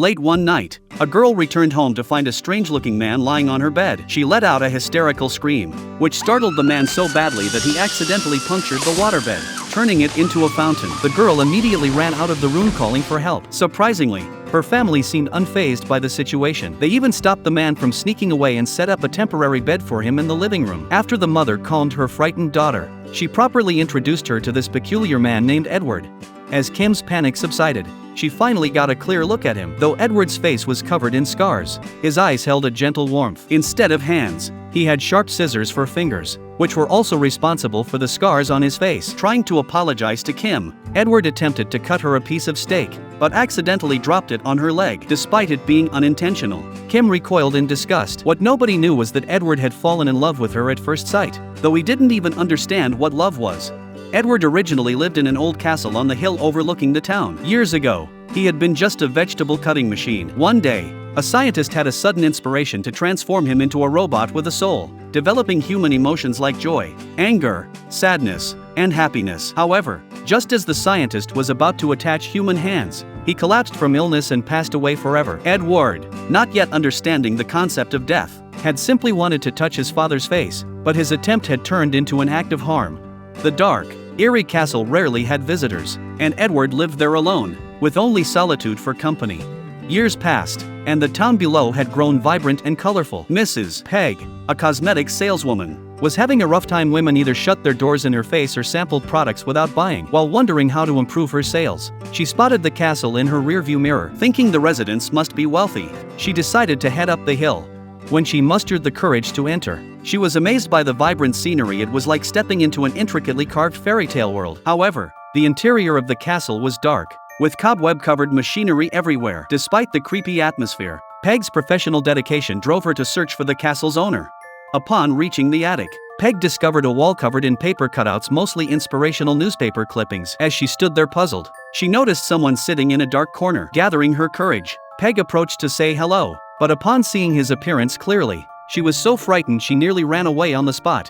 Late one night, a girl returned home to find a strange-looking man lying on her bed. She let out a hysterical scream, which startled the man so badly that he accidentally punctured the waterbed, turning it into a fountain. The girl immediately ran out of the room calling for help. Surprisingly, her family seemed unfazed by the situation. They even stopped the man from sneaking away and set up a temporary bed for him in the living room. After the mother calmed her frightened daughter, she properly introduced her to this peculiar man named Edward. As Kim's panic subsided, she finally got a clear look at him. Though Edward's face was covered in scars, his eyes held a gentle warmth. Instead of hands, he had sharp scissors for fingers, which were also responsible for the scars on his face. Trying to apologize to Kim, Edward attempted to cut her a piece of steak, but accidentally dropped it on her leg, despite it being unintentional. Kim recoiled in disgust. What nobody knew was that Edward had fallen in love with her at first sight, though he didn't even understand what love was. Edward originally lived in an old castle on the hill overlooking the town. Years ago, he had been just a vegetable cutting machine. One day, a scientist had a sudden inspiration to transform him into a robot with a soul, developing human emotions like joy, anger, sadness, and happiness. However, just as the scientist was about to attach human hands, he collapsed from illness and passed away forever. Edward, not yet understanding the concept of death, had simply wanted to touch his father's face, but his attempt had turned into an act of harm. The dark, eerie castle rarely had visitors, and Edward lived there alone, with only solitude for company. Years passed, and the town below had grown vibrant and colorful. Mrs. Peg, a cosmetics saleswoman, was having a rough time. Women either shut their doors in her face or sampled products without buying. While wondering how to improve her sales, she spotted the castle in her rearview mirror. Thinking the residents must be wealthy, she decided to head up the hill. When she mustered the courage to enter, she was amazed by the vibrant scenery. It was like stepping into an intricately carved fairy tale world. However, the interior of the castle was dark, with cobweb-covered machinery everywhere. Despite the creepy atmosphere, Peg's professional dedication drove her to search for the castle's owner. Upon reaching the attic, Peg discovered a wall covered in paper cutouts, mostly inspirational newspaper clippings. As she stood there puzzled, she noticed someone sitting in a dark corner. Gathering her courage, Peg approached to say hello, but upon seeing his appearance clearly, she was so frightened she nearly ran away on the spot.